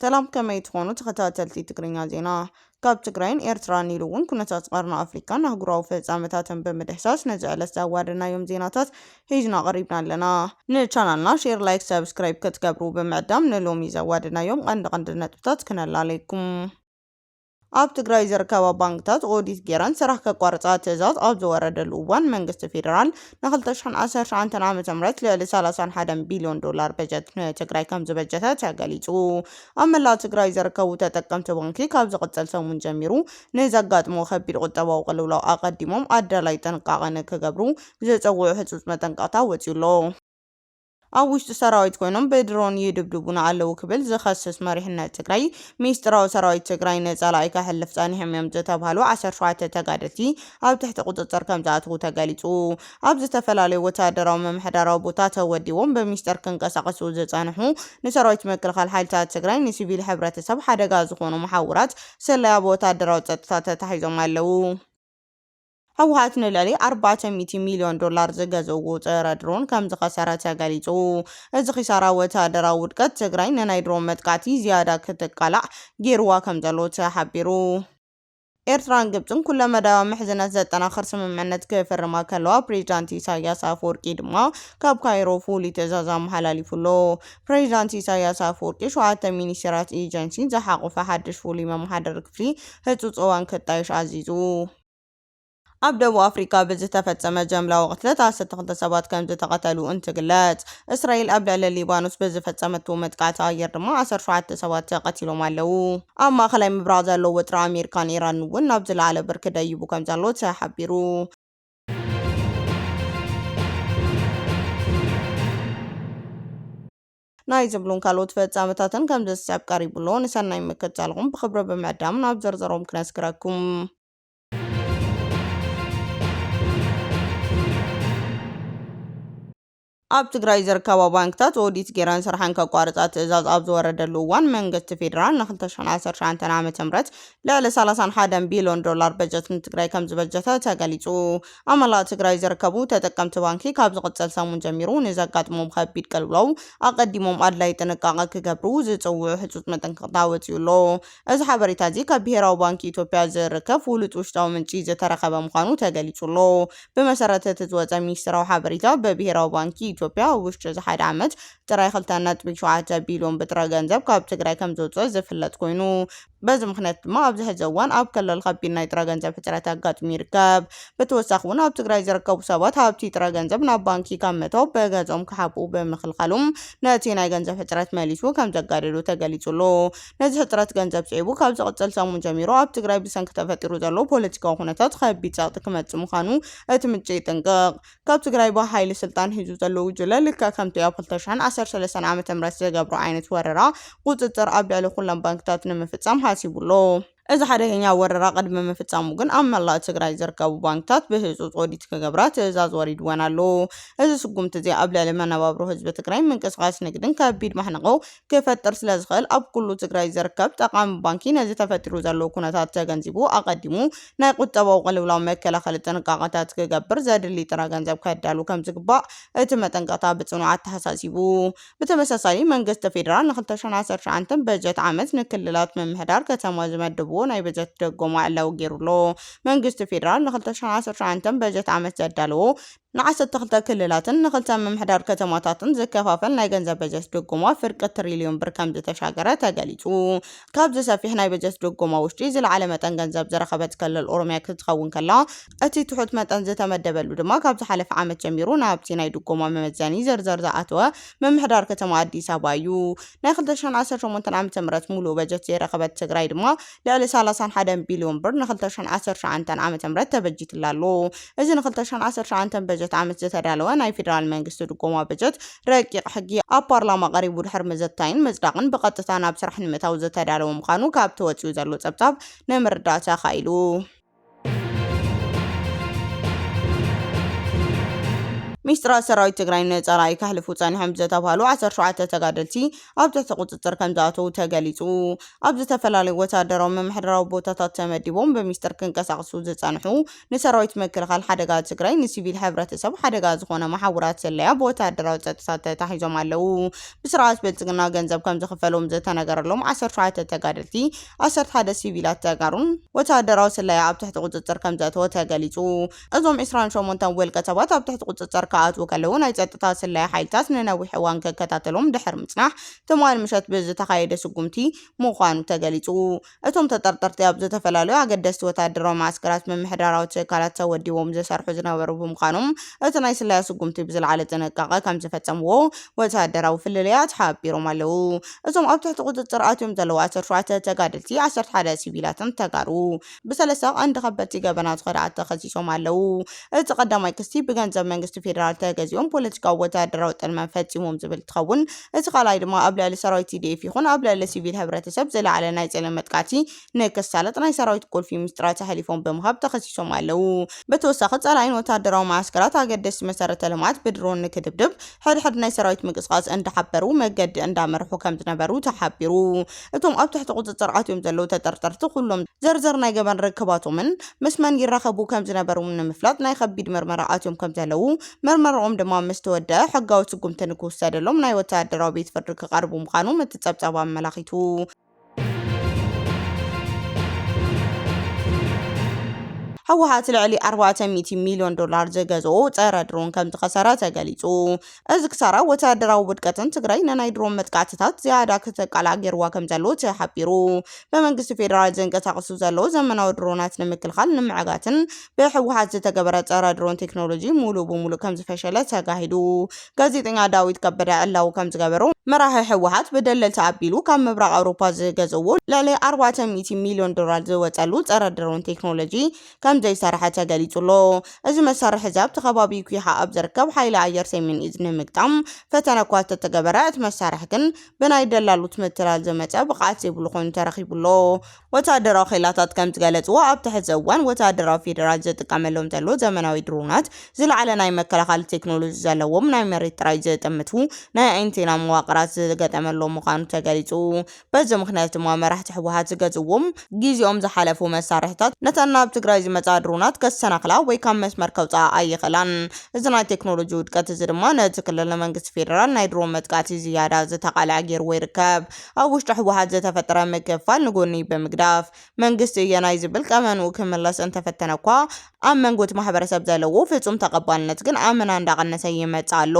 ሰላም ከመይ ትኾኑ ተኸታተልቲ ትግርኛ ዜና ካብ ትግራይን ኤርትራን ኢሉ እውን ኩነታት ቀርኒ ኣፍሪካን ኣህጉራዊ ፍጻመታትን ብምድሕሳስ ነዚ ዕለት ዘዋደናዮም ዜናታት ሒዝና ቀሪብና ኣለና። ንቻናልና ሼር፣ ላይክ፣ ሰብስክራይብ ክትገብሩ ብምዕዳም ንሎሚ ዘዋደናዮም ቀንዲ ነጥብታት ክነላለይኩም። ኣብ ትግራይ ዝርከባ ባንክታት ኦዲት ጌረን ስራሕ ከቋርፃ ትእዛዝ ኣብ ዝወረደሉ እዋን መንግስቲ ፌደራል ን2019 ዓ.ም ልዕሊ 31 ቢልዮን ዶላር በጀት ንትግራይ ከም ዝበጀተ ተገሊጹ። ኣብ መላእ ትግራይ ዝርከቡ ተጠቀምቲ ባንኪ ካብ ዝቕፅል ሰሙን ጀሚሩ ንዘጋጥሞ ከቢድ ቁጠባዊ ቅልውላው ኣቐዲሞም ኣዳላይ ጥንቃቐ ንክገብሩ ዝፀውዑ ህፁፅ መጠንቀቕታ ወፂኡሎ። ኣብ ውሽጢ ሰራዊት ኮይኖም ብድሮን ይድብድቡና ኣለው ክብል ዝኸስስ መሪሕነት ትግራይ ሚኒስትራዊ ሰራዊት ትግራይ ነፃላኢ ከሕልፍ ጸኒሖም እዮም ዝተባሃሉ 17 ተጋደልቲ ኣብ ትሕቲ ቁፅጥር ከም ዝኣትዉ ተገሊጹ። ኣብ ዝተፈላለዩ ወታደራዊ መምሕዳራዊ ቦታ ተወዲቦም በሚስጥር ክንቀሳቀሱ ዝጸንሑ ንሰራዊት ምክልኻል ሓይልታት ትግራይ ንሲቪል ሕብረተሰብ ሓደጋ ዝኾኑ መሓውራት ሰላያ ወታደራዊ ጸጥታ ተታሒዞም ኣለው። ህወሓት ንልዕሊ 400 ሚልዮን ዶላር ዝገዝእዎ ፀረ ድሮን ከም ዝኸሰረ ተገሊጹ። እዚ ኺሳራ ወታደራዊ ውድቀት ትግራይ ንናይ ድሮን መጥቃዕቲ ዝያዳ ክትቃላዕ ጌርዋ ከም ዘሎ ተሓቢሩ። ኤርትራን ግብፅን ኩለ መዳዊ ምሕዝነት ዘጠናኽር ስምምዕነት ክፍርማ ከለዋ ፕሬዚዳንት ኢሳያስ ኣፈወርቂ ድማ ካብ ካይሮ ፍሉይ ትእዛዝ ኣመሓላሊፉሎ። ፕሬዚዳንት ኢሳያስ ኣፈወርቂ 7 ሚኒስትራት ኤጀንሲ ዝሓቆፈ ሓድሽ ፍሉይ መመሓደሪ ክፍሊ ህፁፅ እዋን ክጣየሽ ኣዚዙ። ኣብ ደቡብ ኣፍሪካ ብዝተፈጸመ ጀምላዊ ቅትለት 12 ሰባት ከም ዝተቐተሉ እንትግለጽ፣ እስራኤል ኣብ ልዕሊ ሊባኖስ ብዝፈጸመትዎ መጥቃዕቲ ኣየር ድማ 17 ሰባት ተቐቲሎም ኣለው። ኣብ ማእኸላይ ምብራቕ ዘሎ ውጥረ ኣሜሪካን ኢራን እውን ናብ ዝለዓለ ብርኪ ደይቡ ከም ዘሎ ተሓቢሩ። ናይ ዝብሉን ካልኦት ፍጻመታትን ከም ዝስዕብ ቀሪቡሎ ንሰናይ ምክትታልኩም ብኽብሪ ብምዕዳም ናብ ዝርዝሮም ክነስክረኩም። ኣብ ትግራይ ዝርከባ ባንክታት ኦዲት ጌረን ስራሕን ከቋርፃ ትእዛዝ ኣብ ዝወረደሉ እዋን መንግስቲ ፌደራል ን2019 ዓ.ም ልዕሊ 31 ቢልዮን ዶላር በጀት ንትግራይ ከም ዝበጀተ ተገሊጹ። ኣብ መላእ ትግራይ ዝርከቡ ተጠቀምቲ ባንኪ ካብ ዝቕፅል ሰሙን ጀሚሩ ንዘጋጥሞም ከቢድ ቅልውላው ኣቐዲሞም ኣድላይ ጥንቃቐ ክገብሩ ዝፅውዑ ህፁፅ መጠንቀቕታ ወፂኡሎ። እዚ ሓበሬታ እዚ ካብ ብሄራዊ ባንኪ ኢትዮጵያ ዝርከብ ፍሉጥ ውሽጣዊ ምንጪ ዝተረኸበ ምዃኑ ተገሊጹሎ። ብመሰረት እቲ ዝወፀ ሚኒስትራዊ ሓበሬታ በብሄራዊ ባንኪ ኢትዮጵያ ውሽጢ ዝሓደ ዓመት ጥራይ 2.7 ቢልዮን ብጥረ ገንዘብ ካብ ትግራይ ከም ዝውፅእ ዝፍለጥ ኮይኑ በዚ ምክንያት ድማ ኣብዚ ሕዚ እዋን ኣብ ክልል ከቢድ ናይ ጥረ ገንዘብ ሕፅረት ኣጋጥሙ ይርከብ። ብተወሳኺ እውን ኣብ ትግራይ ዝርከቡ ሰባት ሃብቲ ጥረ ገንዘብ ናብ ባንኪ ካብ መተው በገዞም ክሓብኡ ብምክልኻሎም ነቲ ናይ ገንዘብ ሕፅረት መሊሱ ከም ዘጋደዱ ተገሊጹሎ። ነዚ ሕፅረት ገንዘብ ጽዒቡ ካብ ዝቕፅል ሰሙን ጀሚሩ ኣብ ትግራይ ብሰንኪ ተፈጢሩ ዘሎ ፖለቲካዊ ኩነታት ከቢድ ፀቕጢ ክመጽእ ምዃኑ እቲ ምንጪ ይጥንቅቕ። ካብ ትግራይ ብሓይሊ ስልጣን ሒዙ ዘሎ ውጅለ ልክዕ ከምቲ ኣብ 2013 ዓ.ም ዝገብሮ ዓይነት ወረራ ቁፅጥር ኣብ ልዕሊ ኩሎም ባንክታት ንምፍጻም ሓሲቡሎ። እዚ ሓደገኛ ወረራ ቅድሚ ምፍጻሙ ግን ኣብ መላእ ትግራይ ዝርከቡ ባንክታት ብህፁፅ ኦዲት ክገብራ ትእዛዝ ወሪድወን ኣሎ። እዚ ስጉምቲ እዚ ኣብ ልዕሊ መነባብሮ ህዝቢ ትግራይ ምንቅስቓስ ንግድን ከቢድ ማሕነቆ ክፈጥር ስለ ዝኽእል ኣብ ኩሉ ትግራይ ዝርከብ ጠቃሚ ባንኪ ነዚ ተፈጢሩ ዘሎ ኩነታት ተገንዚቡ ኣቐዲሙ ናይ ቁጠባዊ ቅልውላው መከላኸሊ ጥንቃቐታት ክገብር ዘድሊ ጥረ ገንዘብ ከዳሉ ከም ዝግባእ እቲ መጠንቀቕታ ብጽኑዓት ተሓሳሲቡ። ብተመሳሳሊ መንግስቲ ፌደራል ን2019 በጀት ዓመት ንክልላት ምምሕዳር ከተማ ዝመድቡ ናይ በጀት ደጎማ ዕላው ገይሩሎ። መንግስቲ ፌደራል ን2019 በጀት ዓመት ዘዳለዎ ን12 ክልላትን ንክልተ ምምሕዳር ከተማታትን ዝከፋፈል ናይ ገንዘብ በጀት ደጎማ ፍርቂ ትሪልዮን ብር ከም ዝተሻገረ ተገሊጹ። ካብዚ ሰፊሕ ናይ በጀት ደጎማ ውሽጢ ዝለዓለ መጠን ገንዘብ ዝረኸበት ክልል ኦሮምያ ክትኸውን ከላ እቲ ትሑት መጠን ዝተመደበሉ ድማ ካብ ዝሓለፈ ዓመት ጀሚሩ ናብቲ ናይ ድጎማ መመዘኒ ዝርዝር ዝኣተወ ምምሕዳር ከተማ ኣዲስ ኣበባ እዩ። ናይ 2018 ዓ.ም ሙሉእ በጀት ዝረኸበት ትግራይ ድማ ልዕሊ 31 ቢልዮን ብር ን2019 ዓ.ም ተበጂትላ ኣሎ። እዚ ን2019 በጀት ዓመት ዝተዳለወ ናይ ፌደራል መንግስቲ ድጎማ በጀት ረቂቕ ሕጊ ኣብ ፓርላማ ቀሪቡ ድሕሪ ምዝታይን ምጽዳቕን ብቐጥታ ናብ ስራሕ ንምእታው ዝተዳለወ ምዃኑ ካብ ተወፂኡ ዘሎ ጸብጻብ ንምርዳእ ተኻኢሉ። ሚኒስትራት ሰራዊት ትግራይ ነጻራይ ካህልፉ ጸኒሖም ዝተባሃሉ 17 ተጋደልቲ ኣብ ትሕቲ ቁጽጽር ከም ዝኣተዉ ተገሊጹ። ኣብ ዝተፈላለዩ ወተሃደራዊ መምሕደራዊ ቦታታት ተመዲቦም በሚስጥር ክንቀሳቀሱ ዝጸንሑ ንሰራዊት ምክልኻል ሓደጋ ትግራይ ንሲቪል ሕብረተሰብ ሓደጋ ዝኾነ ማሕበራት ሰለያ ብወተሃደራዊ ጸጥታ ተታሒዞም ኣለዉ። ብስርዓት ብልጽግና ገንዘብ ከም ዝኽፈሎም ዝተነገረሎም 17 ተጋደልቲ 11 ሲቪላት ተጋሩን ወተሃደራዊ ሰለያ ኣብ ትሕቲ ቁጽጽር ከም ዘእተወ ተገሊጹ። እዞም 28 ውልቀ ሰባት ኣብ ትሕቲ ቁጽጽር ከኣትዉ ከለዉ ናይ ጸጥታ ሰለያ ሓይልታት ንነዊሕ እዋን ከከታተሎም ድሕሪ ምጽናሕ ትማል ምሸት ብዝተኻየደ ስጉምቲ ምዃኑ ተገሊጹ። እቶም ተጠርጠርቲ ኣብ ዝተፈላለዩ ኣገደስቲ ወተሃደራዊ ማዕስከራት መምሕደራዊ ትካላት ተወዲቦም ዝሰርሑ ዝነበሩ ብምዃኖም እቲ ናይ ሰለያ ስጉምቲ ብዝለዓለ ጥንቃቐ ከም ዝፈጸምዎ ወተሃደራዊ ፍልልያት ሓቢሮም ኣለዉ። እዞም ኣብ ትሕቲ ቁጽጽር ኣትዮም ዘለዉ 17 ተጋደልቲ 11 ሲቪላትን ተጋሩ ብሰለስተ ቀንዲ ከበድቲ ገበናት ኸዳኣት ተኸሲሶም ኣለዉ። እቲ ቀዳማይ ክስቲ ብገንዘብ መንግስቲ ፌደራል ተገዚኦም ፖለቲካዊ ወተሃደራዊ ጥልመን ፈጺሞም ዝብል ትኸውን። እቲ ካልኣይ ድማ ኣብ ልዕሊ ሰራዊት TDF ይኹን ኣብ ልዕሊ ሲቪል ሕብረተሰብ ዝለዓለ ናይ ጸለመ መጥቃዕቲ ንክሳለጥ ናይ ሰራዊት ቁልፊ ምስጢራት ሓሊፎም ብምሃብ ተኸሲሶም ኣለዉ። ብተወሳኺ ጸላይን ወተሃደራዊ ማዕስከራት ኣገደስቲ መሰረተ ልምዓት ብድሮን ንክድብድብ ሕድሕድ ናይ ሰራዊት ምንቅስቓስ እንዳሓበሩ መገዲ እንዳመርሑ ከም ዝነበሩ ተሓቢሩ። እቶም ኣብ ትሕቲ ቁጽጽር ኣትዮም ዘለዉ ተጠርጠርቲ ኩሎም ዘርዘር ናይ ገበን ርክባቶምን ምስመን ይራኸቡ ከም ዝነበሩ ንምፍላጥ ናይ ከቢድ ምርመራ ኣትዮም ከም ዘለዉ መርመራኦም ድማ ምስ ተወድአ ሕጋዊ ስጉምቲ ንክውሰደሎም ናይ ወተሃደራዊ ቤት ፍርዲ ክቐርቡ ምዃኑ ምትጸብጸባ ኣመላኺቱ። ህወሓት ልዕሊ 400 ሚልዮን ዶላር ዝገዝኦ ጸረ ድሮን ከም ዝኸሰረ ተገሊጹ። እዚ ክሳራ ወተሃደራዊ ውድቀትን ትግራይ ንናይ ድሮን መጥቃዕትታት ዝያዳ ከተቃላገርዋ ከም ዘለዎ ተሓቢሩ። በመንግስቲ ፌደራል ዝንቀሳቐሱ ዘለዉ ዘመናዊ ድሮናት ንምክልኻል ንምዕጋትን ብህወሓት ዝተገበረ ጸረ ድሮን ቴክኖሎጂ ሙሉ ብሙሉ ከም ዝፈሸለ ተጋሂዱ። ጋዜጠኛ ዳዊት ከበደ ዕላው ከም ዝገበሮ መራሒ ህወሓት ብደለልቲ ኣቢሉ ካብ ምብራቕ ኣውሮፓ ዝገዝዎ ልዕሊ 400 ሚልዮን ዶላር ዝወጸሉ ጸረ ድሮን ቴክኖሎጂ ከም ዘይሰርሐ ተገሊጹሎ። እዚ መሳርሒ ዛብ ተኸባቢ ኩሓ ኣብ ዝርከብ ሓይሊ ኣየር ሰሜን እዝ ንምግጣም ፈተነ እኳ ተተገበረ። እቲ መሳርሒ ግን ብናይ ደላሉት ምትላል ዝመጸ ብቕዓት ዘይብሉ ኮይኑ ተረኺቡሎ። ወተሃደራዊ ኺላታት ከም ዝገለጽዎ ኣብ ትሕዚ እዋን ወተሃደራዊ ፌደራል ዝጥቀመሎም ዘሎ ዘመናዊ ድሮናት ዝለዓለ ናይ መከላኸሊ ቴክኖሎጂ ዘለዎም ናይ መሬት ጥራይ ዝጥምቱ ናይ ኣንቴና መዋቕራት ዝገጠመሎም ምዃኑ ተገሊጹ። በዚ ምክንያት ድማ መራሕቲ ህወሓት ዝገዝዎም ጊዜኦም ዝሓለፉ መሳርሕታት ነተን ናብ ትግራይ ዝመጻ ድሮናት ከሰናኽላ ወይ ካብ መስመር ከውፅኣ ኣይኽእላን። እዚ ናይ ቴክኖሎጂ ውድቀት እዚ ድማ ነቲ ክልል መንግስቲ ፌደራል ናይ ድሮን መጥቃዕቲ ዝያዳ ዝተቃልዐ ገይርዎ ይርከብ። ኣብ ውሽጢ ህወሓት ዝተፈጠረ ምክፍፋል ንጎኒ ብምግዳፍ መንግስቲ እየ ናይ ዝብል ቀመንኡ ክምለስ እንተፈተነ እኳ ኣብ መንጎት ማሕበረሰብ ዘለዎ ፍጹም ተቐባልነት ግን ኣመና እንዳቐነሰ ይመጽ ኣሎ።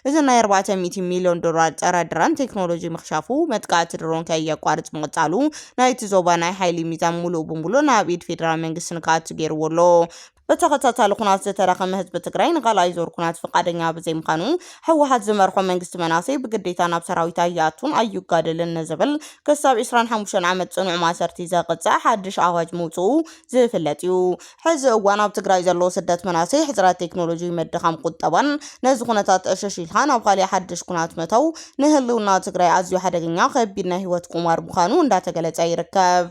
እዚ ናይ 400 ሚልዮን ዶላር ጸረ ድሮን ቴክኖሎጂ ምክሻፉ መጥቃዕቲ ድሮን ከየቋርጽ ምቕጻሉ ናይቲ ዞባ ናይ ሓይሊ ሚዛን ሙሉእ ብሙሉ ናብ ኢድ ፌደራል መንግስቲ ንክኣቱ ገይርዎሎ። በተኸታታሊ ኩናት ዝተረኸመ ህዝቢ ትግራይ ንኻልኣይ ዞር ኩናት ፍቃደኛ ብዘይምዃኑ ህወሓት ዝመርሖ መንግስቲ መናሰይ ብግዴታ ናብ ሰራዊት ኣይኣቱን ኣይጋደልን ንዝብል ክሳብ 25 ዓመት ጽኑዕ ማሰርቲ ዘቕጽዕ ሓድሽ ኣዋጅ ምውጽኡ ዝፍለጥ እዩ። ሕዚ እዋን ኣብ ትግራይ ዘሎ ስደት መናሰይ ሕፅረት ቴክኖሎጂ ምድኻም ቁጠባን ነዚ ኩነታት እሸሽልካ ናብ ካሊእ ሓድሽ ኩናት መተው ንህልውና ትግራይ ኣዝዩ ሓደገኛ ከቢድ ናይ ህይወት ቁማር ምዃኑ እንዳተገለጸ ይርከብ።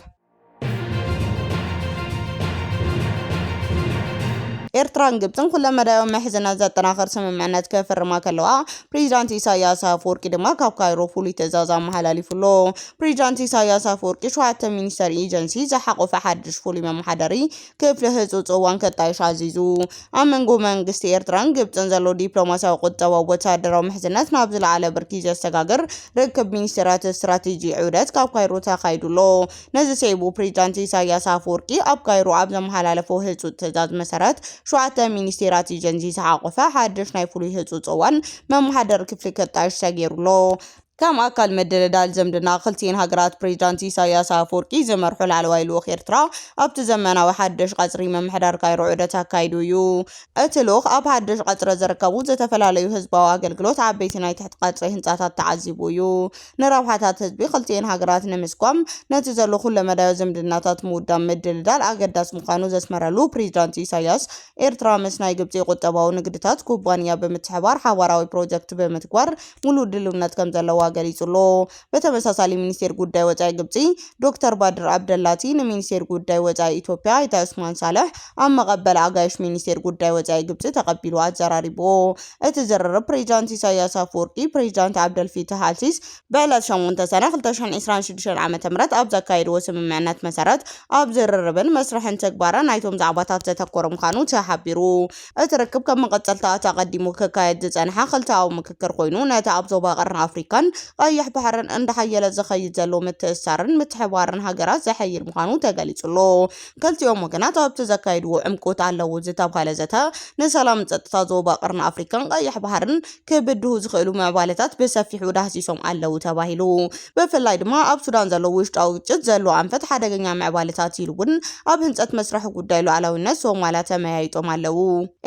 ኤርትራን ግብፅን ኩለ መዳዮ ምሕዝነት ዘጠናኽር ስምምዕነት ከፍርማ ከለዋ ፕሬዚዳንት ኢሳያስ አፈወርቂ ድማ ካብ ካይሮ ፍሉይ ትእዛዝ ኣመሓላሊፉሎ። ፕሬዚዳንት ኢሳያስ አፈወርቂ 7 ሚኒስተር ኤጀንሲ ዝሓቆፈ ሓድሽ ፍሉይ መመሓደሪ ክፍሊ ህፁፅ እዋን ከጣይሽ ኣዚዙ። ኣብ መንጎ መንግስቲ ኤርትራን ግብፅን ዘሎ ዲፕሎማስያዊ ቁጠባዊ ወተሃደራዊ ምሕዝነት ናብ ዝለዓለ ብርኪ ዘስተጋግር ርክብ ሚኒስትራት ስትራቴጂ ዑደት ካብ ካይሮ ተኻይዱሎ። ነዚ ሰይቡ ፕሬዚዳንት ኢሳያስ አፈወርቂ ኣብ ካይሮ ኣብ ዘመሓላለፎ ህፁፅ ትእዛዝ መሰረት 7 ሚኒስቴራት ኤጀንሲ ዝሓቆፈ ሓድሽ ናይ ፍሉይ ህፁፅ እዋን መመሓደሪ ክፍሊ ከጣይሽ ተገይሩሎ። ከም ኣካል ምድልዳል ዝምድና ክልቲአን ሃገራት ፕሬዚዳንት ኢሳያስ አፈወርቂ ዝመርሑ ላዕለዋይ ልኡኽ ኤርትራ ኣብቲ ዘመናዊ ሓድሽ ቀጽሪ ምምሕዳር ካይሮ ዑደት ኣካይዱ እዩ። እቲ ልኡኽ ኣብ ሓድሽ ቀጽሪ ዝርከቡ ዝተፈላለዩ ህዝባዊ ኣገልግሎት ዓበይቲ ናይ ትሕቲ ቀጽሪ ህንጻታት ተዓዚቡ እዩ። ንረብሓታት ህዝቢ ክልቲአን ሃገራት ንምስጓም ነቲ ዘሎ ኩለ መዳዮ ዝምድናታት ምውዳብ ምድልዳል ኣገዳሲ ምዃኑ ዘስመረሉ ፕሬዚዳንት ኢሳያስ ኤርትራ ምስ ናይ ግብፂ ቁጠባዊ ንግድታት ኩባንያ ብምትሕባር ሓባራዊ ፕሮጀክት ብምትግባር ሙሉእ ድልውነት ከም ዘለዋ ገሊጹሎ በተመሳሳሊ ሚኒስቴር ጉዳይ ወጻኢ ግብጺ ዶክተር ባድር አብደላቲ ንሚኒስቴር ጉዳይ ወጻኢ ኢትዮጵያ ኢታ ኡስማን ሳልሕ ኣብ መቐበል ኣጋይሽ ሚኒስቴር ጉዳይ ወጻኢ ግብጺ ተቐቢሉ ኣዘራሪቦ እቲ ዝርርብ ፕሬዚዳንት ኢሳያስ አፈወርቂ ፕሬዚዳንት ዓብደልፈታህ አልሲሲ በዕለት 8 ሰነ 2026 ዓ.ም ኣብ ዘካየድዎ ስምምዕነት መሰረት ኣብ ዝርርብን መስርሕን ተግባርን ናይቶም ዛዕባታት ዘተኮረ ምዃኑ ተሓቢሩ እቲ ርክብ ከም መቐጸልታ ተቐዲሙ ክካየድ ዝጸንሐ ክልተኣዊ ምክክር ኮይኑ ነቲ ኣብ ዞባ ቀርኒ ኣፍሪካን ቀይሕ ባሕርን እንዳሓየለ ዝኸይድ ዘሎ ምትእስሳርን ምትሕብባርን ሃገራት ዘሐይል ምዃኑ ተገሊጹሎ ክልቲኦም ወገናት ኣብቲ ዘካየድዎ ዕምቆት ኣለዎ ዝተባሃለ ዘተ ንሰላም ጸጥታ ዞባ ቀርኒ ኣፍሪካን ቀይሕ ባሕርን ክብድሁ ዝኽእሉ ምዕባለታት ብሰፊሑ ዳህሲሶም ኣለዉ ተባሂሉ ብፍላይ ድማ ኣብ ሱዳን ዘሎ ውሽጣዊ ግጭት ዘሎ ኣንፈት ሓደገኛ ምዕባለታት ኢሉውን ኣብ ህንጸት መስርሕ ጉዳይ ሉዓላውነት ሶማልያ ተመያይጦም ኣለዉ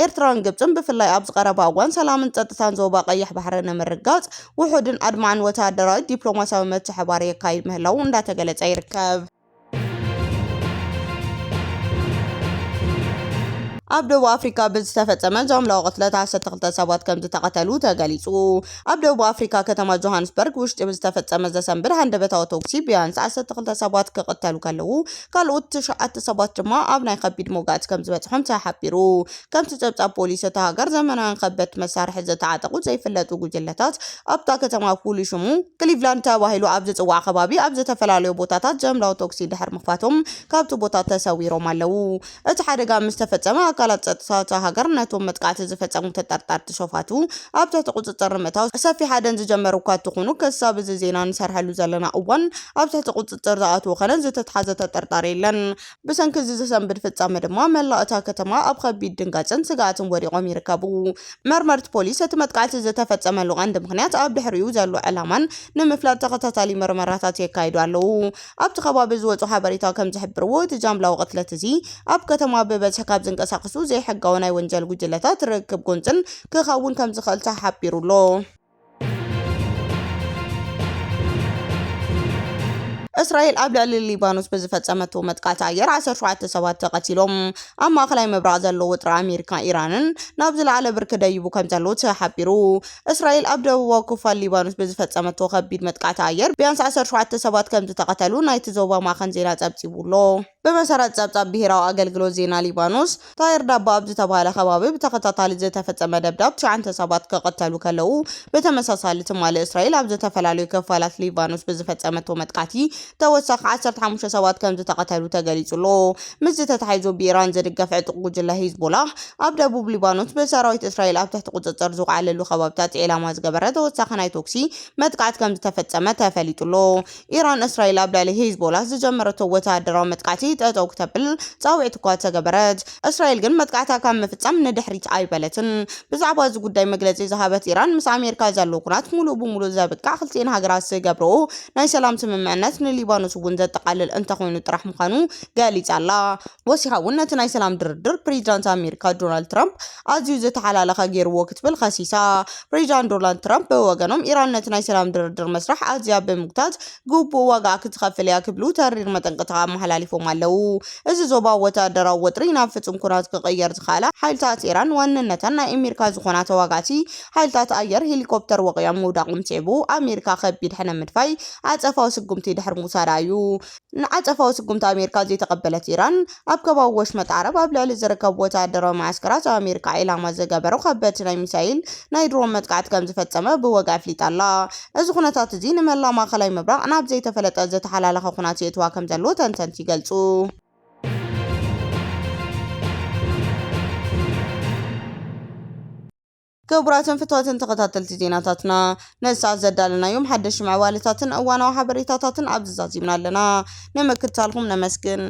ኤርትራን ግብጽን ብፍላይ ኣብ ዝቐረባ እዋን ሰላምን ጸጥታን ዞባ ቀይሕ ባሕሪ ንምርጋጽ ውሑድን ኣድማዕን ወተሃደራዊ ዲፕሎማሲያዊ ምትሕብባር የካይድ ምህላው እንዳተገለጸ ይርከብ ኣብ ደቡብ ኣፍሪካ ብዝተፈጸመ ጅምላዊ ቅትለት 12 ሰባት ከም ዝተቐተሉ ተገሊጹ ኣብ ደቡብ ኣፍሪካ ከተማ ጆሃንስበርግ ውሽጢ ብዝተፈጸመ ዘሰንብድ ሃንደበታዊ ተኩሲ ቢያንስ 12 ሰባት ክቕተሉ ከለዉ ካልኦት 9 ሰባት ድማ ኣብ ናይ ከቢድ ሞጋት ከም ዝበጽሖም ተሓቢሩ ከምቲ ጸብጻብ ፖሊስ እታ ሃገር ዘመናውን ከበድቲ መሳርሒ ዝተዓጠቑ ዘይፍለጡ ጉጅለታት ኣብታ ከተማ ፍሉይ ሽሙ ክሊቭላንድ ተባሂሉ ኣብ ዝጽዋዕ ከባቢ ኣብ ዝተፈላለዩ ቦታታት ጅምላዊ ተኩሲ ድሕሪ ምኽፋቶም ካብቲ ቦታ ተሰዊሮም ኣለዉ እቲ ሓደጋ ምስ ተፈጸመ አካላት ጸጥታ ሃገር ነቶም መጥቃዕቲ ዝፈጸሙ ተጠርጣርቲ ሾፋቱ ኣብ ትሕቲ ቁጽጥር ምእታው ሰፊሕ ሓደን ዝጀመሩ እኳ እንትኾኑ ክሳብ እዚ ዜና ንሰርሐሉ ዘለና እዋን ኣብ ትሕቲ ቁጽጥር ዝኣትዎ ኸነ ዝተተሓዘ ተጠርጣሪ የለን ብሰንኪ እዚ ዘሰንብድ ፍጻመ ድማ መላእ እታ ከተማ ኣብ ከቢድ ድንጋጽን ስጋኣትን ወዲቖም ይርከቡ መርመርቲ ፖሊስ እቲ መጥቃዕቲ ዝተፈጸመሉ ቀንዲ ምኽንያት ኣብ ድሕሪኡ ዘሎ ዕላማን ንምፍላጥ ተኸታታሊ ምርመራታት የካይዱ ኣለዉ ኣብቲ ከባቢ ዝወጹ ሓበሬታ ከም ዝሕብርዎ እቲ ጃምላዊ ቅትለት እዚ ኣብ ከተማ ብበዝሒ ካብ ዝንቀሳቐሱ ዘይሕጋዊ ናይ ወንጀል ጉጅለታት ርክብ ጎንፅን ክኸውን ከም ዝኽእል ተሓቢሩሎ እስራኤል ኣብ ልዕሊ ሊባኖስ ብዝፈጸመቶ መጥቃዕቲ ኣየር 17 ሰባት ተቐቲሎም ኣብ ማእከላይ ምብራቕ ዘሎ ውጥረ ኣሜሪካ ኢራንን ናብ ዝለዓለ ብርኪ ደይቡ ከም ዘሎ ተሓቢሩ እስራኤል ኣብ ደቡባዊ ክፋል ሊባኖስ ብዝፈጸመቶ ከቢድ መጥቃዕቲ ኣየር ቢያንስ 17 ሰባት ከም ዝተቐተሉ ናይቲ ዞባ ማዕከን ዜና ጸብጺቡሎ ብመሰረት ጸብጻብ ብሄራዊ ኣገልግሎት ዜና ሊባኖስ ታይር ዳባ ኣብ ዝተባሃለ ከባቢ ብተኸታታሊ ዝተፈጸመ ደብዳብ 9 ሰባት ክቕተሉ ከለዉ ብተመሳሳሊ ትማሊ እስራኤል ኣብ ዝተፈላለዩ ክፋላት ሊባኖስ ብዝፈጸመቶ መጥቃዕቲ ተወሳኺ 15 ሰባት ከም ዝተቐተሉ ተገሊጹሎ ምስ ተታሒዙ ብኢራን ዝድገፍ ዕጡቕ ጉጅለ ሂዝቦላህ ኣብ ደቡብ ሊባኖስ ብሰራዊት እስራኤል ኣብ ትሕቲ ቁጽጥር ዝውዓለሉ ከባቢታት ዕላማ ዝገበረ ተወሳኺ ናይ ቶክሲ መጥቃዕቲ ከም ዝተፈጸመ ተፈሊጡሎ ኢራን እስራኤል ኣብ ልዕሊ ሂዝቦላህ ዝጀመረቶ ወተሃደራዊ መጥቃዕቲ ጠጠው ክትብል ጻውዒት እኳ ተገበረት እስራኤል ግን መጥቃዕታ ካብ ምፍጻም ንድሕሪት ኣይበለትን ብዛዕባ እዚ ጉዳይ መግለጺ ዝሃበት ኢራን ምስ ኣሜሪካ ዘሎ ኩናት ሙሉእ ብሙሉእ ዘብቃዕ ክልቲአን ሃገራት ዝገብርኦ ናይ ሰላም ስምምዕነት ሊባኖስ እውን ዘጠቃልል እንተኾይኑ ጥራሕ ምዃኑ ገሊጻ ኣላ ወሲኻ እውን ነቲ ናይ ሰላም ድርድር ፕሬዚዳንት ኣሜሪካ ዶናልድ ትራምፕ ኣዝዩ ዝተሓላለኸ ገይርዎ ክትብል ከሲሳ ፕሬዚዳንት ዶናልድ ትራምፕ ብወገኖም ኢራን ነቲ ናይ ሰላም ድርድር መስራሕ ኣዝያ ብምግታት ግቡእ ዋጋ ክትኸፍል እያ ክብሉ ተሪር መጠንቅቕታ ኣመሓላሊፎም ኣለው እዚ ዞባ ወተሃደራዊ ወጥሪ ናብ ፍጹም ኩናት ክቕየር ዝኽኣላ ሓይልታት ኢራን ዋንነተን ናይ ኣሜሪካ ዝኾና ተዋጋቲ ሓይልታት ኣየር ሄሊኮፕተር ወቂዖም ምውዳቖም ጽዕቡ ኣሜሪካ ከቢድ ሕነ ምድፋይ ኣጸፋዊ ስጉምቲ ድሕሪ ሙሳዳዩ ንዓጸፋዊ ስጉምቲ ኣሜሪካ ዘይተቐበለት ኢራን ኣብ ከባቢ ወሽመጥ ዓረብ ኣብ ልዕሊ ዝርከቡ ወተሃደራዊ ማዕስከራት ኣሜሪካ ኢላማ ዝገበሩ ከበድቲ ናይ ሚሳኤል ናይ ድሮን መጥቃዕቲ ከም ዝፈጸመ ብወጋ ኣፍሊጣላ እዚ ኩነታት እዚ ንመላእ ማእከላይ ምብራቕ ናብ ዘይተፈለጠ ዝተሓላለኸ ኩናት የእትዋ ከም ዘሎ ተንተንቲ ይገልጹ ክቡራትን ፍትወትን ተኸታተልቲ ዜናታትና ነሳት ዘዳልናዮም ሓደሽ ምዕባለታትን እዋናዊ ሓበሬታታትን ኣብ ዝዛዚምና ኣለና ንምክትታልኩም ነመስግን